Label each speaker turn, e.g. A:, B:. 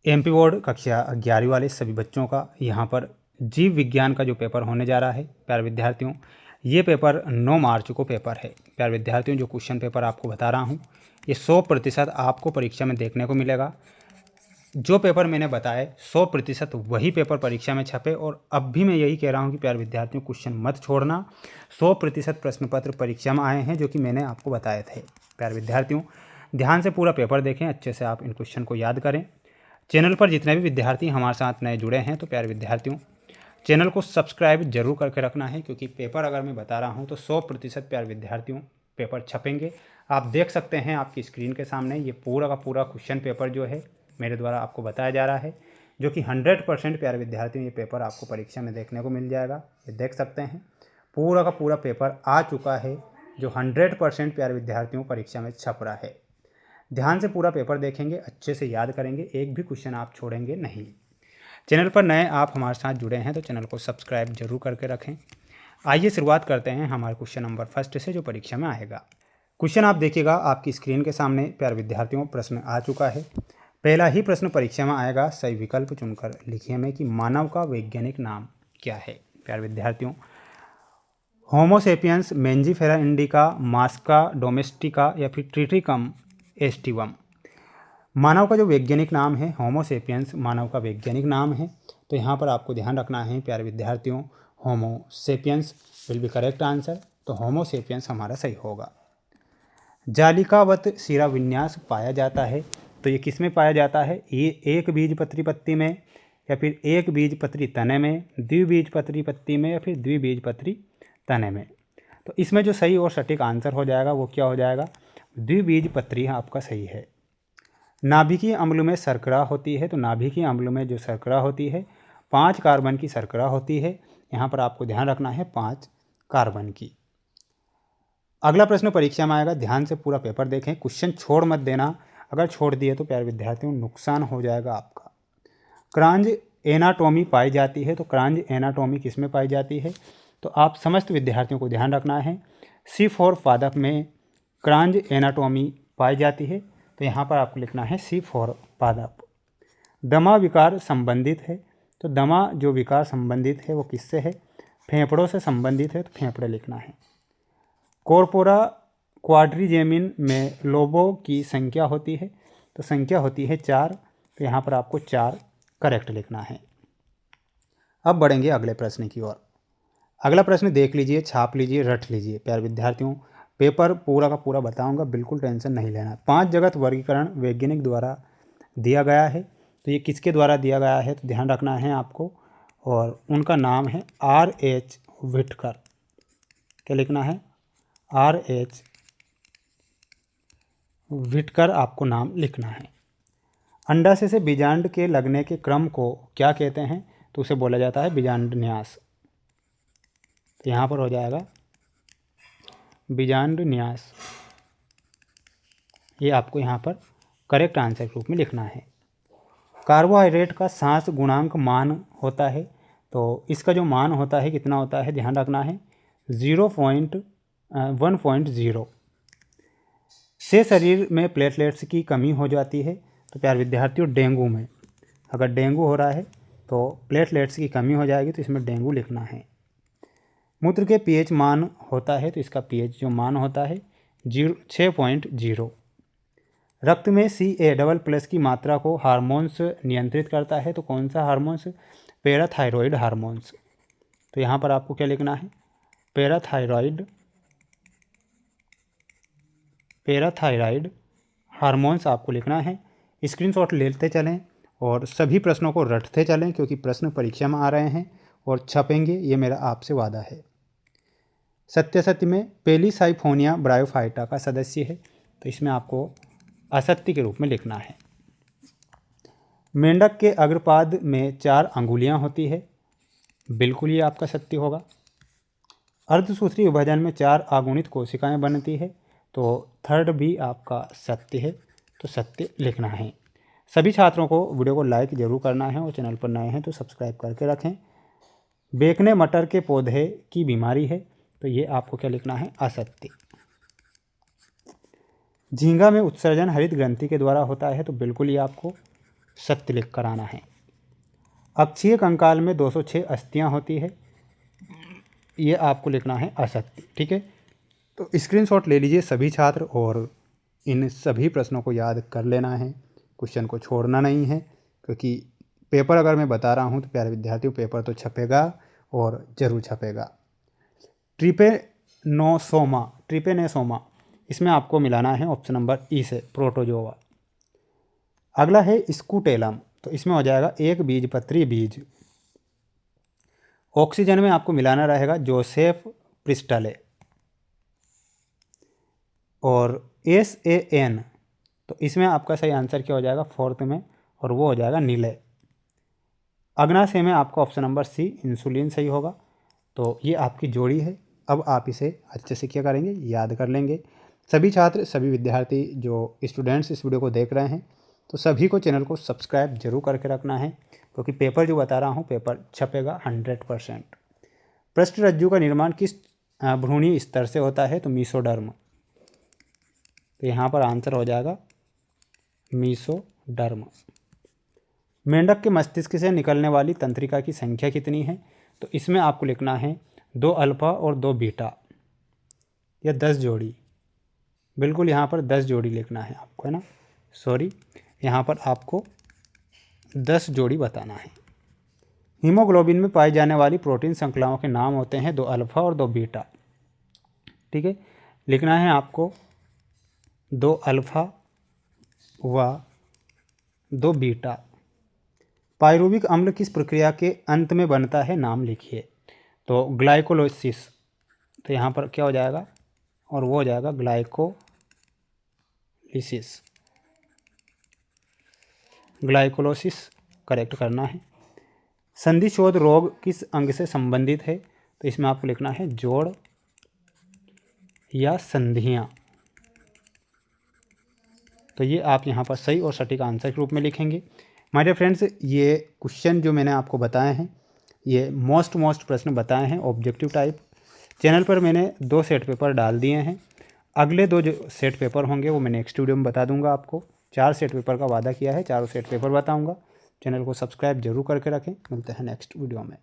A: MP board कक्षा 11वीं वाले सभी बच्चों का यहाँ पर जीव विज्ञान का जो पेपर होने जा रहा है प्यारे विद्यार्थियों, ये पेपर 9 मार्च को पेपर है। प्यारे विद्यार्थियों, जो क्वेश्चन पेपर आपको बता रहा हूँ ये 100% आपको परीक्षा में देखने को मिलेगा। जो पेपर मैंने बताए 100% वही पेपर परीक्षा में छपे। और अब भी मैं यही कह रहा हूँ कि प्यारे विद्यार्थियों, क्वेश्चन मत छोड़ना। 100% प्रश्न पत्र परीक्षा में आए हैं जो कि मैंने आपको बताए थे। प्यारे विद्यार्थियों, ध्यान से पूरा पेपर देखें, अच्छे से आप इन क्वेश्चन को याद करें। चैनल पर जितने भी विद्यार्थी हमारे साथ नए जुड़े हैं तो प्यारे विद्यार्थियों, चैनल को सब्सक्राइब जरूर करके रखना है, क्योंकि पेपर अगर मैं बता रहा हूँ तो 100% प्यारे विद्यार्थियों पेपर छपेंगे। आप देख सकते हैं आपकी स्क्रीन के सामने ये पूरा का पूरा क्वेश्चन पेपर जो है मेरे द्वारा आपको बताया जा रहा है, जो कि 100% प्यारे विद्यार्थियों ये पेपर आपको परीक्षा में देखने को मिल जाएगा। ये देख सकते हैं पूरा का पूरा पेपर आ चुका है, जो 100% प्यारे विद्यार्थियों परीक्षा में छप रहा है। ध्यान से पूरा पेपर देखेंगे, अच्छे से याद करेंगे, एक भी क्वेश्चन आप छोड़ेंगे नहीं। चैनल पर नए आप हमारे साथ जुड़े हैं तो चैनल को सब्सक्राइब जरूर करके रखें। आइए शुरुआत करते हैं हमारे क्वेश्चन नंबर फर्स्ट से, जो परीक्षा में आएगा। क्वेश्चन आप देखिएगा आपकी स्क्रीन के सामने प्यारे विद्यार्थियों, प्रश्न आ चुका है। पहला ही प्रश्न परीक्षा में आएगा, सही विकल्प चुनकर लिखिए में कि मानव का वैज्ञानिक नाम क्या है। प्यारे विद्यार्थियों, होमोसेपियंस, मेंजीफेरा इंडिका, मास्का डोमेस्टिका या फिर ट्रिटिकम एस्टिवम। मानव का जो वैज्ञानिक नाम है होमोसेपियंस, मानव का वैज्ञानिक नाम है। तो यहाँ पर आपको ध्यान रखना है प्यारे विद्यार्थियों, Homo sapiens will be correct answer. तो होमोसेपियंस हमारा सही होगा। जालिकावत शिरा विन्यास पाया जाता है, तो ये किस में पाया जाता है? ये एक बीजपत्री पत्ती में, या फिर एक बीजपत्री तने में, द्विबीजपत्री पत्ती में, या फिर द्विबीजपत्री तने में। तो इसमें जो सही और सटीक आंसर हो जाएगा वो क्या हो जाएगा? द्विबीजपत्री आपका सही है। नाभिकीय अम्ल में शर्करा होती है, तो नाभिकीय अम्ल में जो शर्करा होती है 5 कार्बन की शर्करा होती है। यहाँ पर आपको ध्यान रखना है 5 कार्बन की। अगला प्रश्न परीक्षा में आएगा, ध्यान से पूरा पेपर देखें, क्वेश्चन छोड़ मत देना। अगर छोड़ दिए तो प्यारे विद्यार्थियों नुकसान हो जाएगा आपका। क्रांज एनाटोमी पाई जाती है, तो क्रांज एनाटोमी किस में पाई जाती है? तो आप समस्त विद्यार्थियों को ध्यान रखना है, C4 पादप में क्रांज एनाटोमी पाई जाती है। तो यहाँ पर आपको लिखना है C4 पादप। दमा विकार संबंधित है, तो दमा जो विकार संबंधित है वो किससे है? फेफड़ों से संबंधित है, तो फेफड़े लिखना है। कॉर्पोरा क्वाड्रिजेमिन में लोबों की संख्या होती है, तो संख्या होती है 4। तो यहाँ पर आपको 4 करेक्ट लिखना है। अब बढ़ेंगे अगले प्रश्न की ओर। अगला प्रश्न देख लीजिए, छाप लीजिए, रट लीजिए। प्यारे विद्यार्थियों, पेपर पूरा का पूरा बताऊंगा, बिल्कुल टेंशन नहीं लेना। 5 जगत वर्गीकरण वैज्ञानिक द्वारा दिया गया है, तो ये किसके द्वारा दिया गया है? तो ध्यान रखना है आपको, और उनका नाम है R.H. व्हिटकर। क्या लिखना है? R.H. व्हिटकर आपको नाम लिखना है। अंडाशय से बीजांड के लगने के क्रम को क्या कहते हैं? तो उसे बोला जाता है बीजांडन्यास। तो यहाँ पर हो जाएगा बीजांडन्यास। ये आपको यहाँ पर करेक्ट आंसर के रूप में लिखना है। कार्बोहाइड्रेट का सांस गुणांक मान होता है, तो इसका जो मान होता है कितना होता है? ध्यान रखना है 1.0 से शरीर में प्लेटलेट्स की कमी हो जाती है। तो प्यारे विद्यार्थियों, डेंगू में अगर डेंगू हो रहा है तो प्लेटलेट्स की कमी हो जाएगी, तो इसमें डेंगू लिखना है। मूत्र के पीएच मान होता है, तो इसका पीएच जो मान होता है 6.0। रक्त में Ca++ की मात्रा को हार्मोन्स नियंत्रित करता है, तो कौन सा हार्मोन्स? Parathyroid hormones. तो यहाँ पर आपको क्या लिखना है? पैराथायरॉयड हार्मोन्स आपको लिखना है। स्क्रीनशॉट लेते चलें और सभी प्रश्नों को रटते चलें, क्योंकि प्रश्न परीक्षा में आ रहे हैं और छपेंगे, ये मेरा आपसे वादा है। सत्य में पेलिसाइफोनिया ब्रायोफाइटा का सदस्य है, तो इसमें आपको असत्य के रूप में लिखना है। मेंढक के अग्रपाद में 4 अंगुलियां होती है, बिल्कुल ये आपका सत्य होगा। अर्धसूत्री विभाजन में 4 अगुणित कोशिकाएं बनती है, तो थर्ड भी आपका सत्य है, तो सत्य लिखना है। सभी छात्रों को वीडियो को लाइक जरूर करना है और चैनल पर नए हैं तो सब्सक्राइब करके रखें। बेकने मटर के पौधे की बीमारी है, तो ये आपको क्या लिखना है? असत्य। झींगा में उत्सर्जन हरित ग्रंथि के द्वारा होता है, तो बिल्कुल ये आपको सत्य लिख कर आना है। अक्षीय कंकाल में 206 अस्थियां होती है, ये आपको लिखना है असत्य। ठीक है, तो स्क्रीनशॉट ले लीजिए सभी छात्र और इन सभी प्रश्नों को याद कर लेना है, क्वेश्चन को छोड़ना नहीं है, क्योंकि पेपर अगर मैं बता रहा हूँ तो प्यारे विद्यार्थियों पेपर तो छपेगा और ज़रूर छपेगा। ट्रिपेनोसोमा इसमें आपको मिलाना है ऑप्शन नंबर ई से प्रोटोजोआ। अगला है स्कूटेलम, तो इसमें हो जाएगा एक बीजपत्री बीज। ऑक्सीजन में आपको मिलाना रहेगा जोसेफ प्रिस्टले। और SAN, तो इसमें आपका सही आंसर क्या हो जाएगा फोर्थ में, और वो हो जाएगा नीले। अग्नाशय में आपका ऑप्शन नंबर सी इंसुलिन सही होगा। तो ये आपकी जोड़ी है। अब आप इसे अच्छे से क्या करेंगे, याद कर लेंगे। सभी छात्र, सभी विद्यार्थी जो स्टूडेंट्स इस वीडियो को देख रहे हैं, तो सभी को चैनल को सब्सक्राइब जरूर करके रखना है, क्योंकि पेपर जो बता रहा हूँ पेपर छपेगा 100%। पृष्ठ रज्जु का निर्माण किस भ्रूणीय स्तर से होता है, तो मीसोडर्म। तो यहाँ पर आंसर हो जाएगा मीसोडर्म। मेंढक के मस्तिष्क से निकलने वाली तंत्रिका की संख्या कितनी है, तो इसमें आपको लिखना है 2 अल्फा और 2 बीटा, या 10 जोड़ी। बिल्कुल यहाँ पर 10 जोड़ी लिखना है आपको, है ना, सॉरी, यहाँ पर आपको 10 जोड़ी बताना है। हीमोग्लोबिन में पाई जाने वाली प्रोटीन श्रृंखलाओं के नाम होते हैं 2 अल्फा और 2 बीटा। ठीक है, लिखना है आपको 2 अल्फा व 2 बीटा। पायरुविक अम्ल किस प्रक्रिया के अंत में बनता है, नाम लिखिए। तो ग्लाइकोलाइसिस, तो यहाँ पर क्या हो जाएगा, और वो हो जाएगा ग्लाइकोलिसिस। ग्लाइकोलाइसिस करेक्ट करना है। संधिशोथ रोग किस अंग से संबंधित है, तो इसमें आपको लिखना है जोड़ या संधियाँ। तो ये आप यहाँ पर सही और सटीक आंसर के रूप में लिखेंगे। माय डियर फ्रेंड्स, ये क्वेश्चन जो मैंने आपको बताए हैं, ये मोस्ट प्रश्न बताए हैं ऑब्जेक्टिव टाइप। चैनल पर मैंने 2 सेट पेपर डाल दिए हैं। अगले 2 जो सेट पेपर होंगे वो मैं नेक्स्ट वीडियो में बता दूंगा आपको। 4 सेट पेपर का वादा किया है, चारों सेट पेपर बताऊंगा। चैनल को सब्सक्राइब जरूर करके रखें। मिलते हैं नेक्स्ट वीडियो में।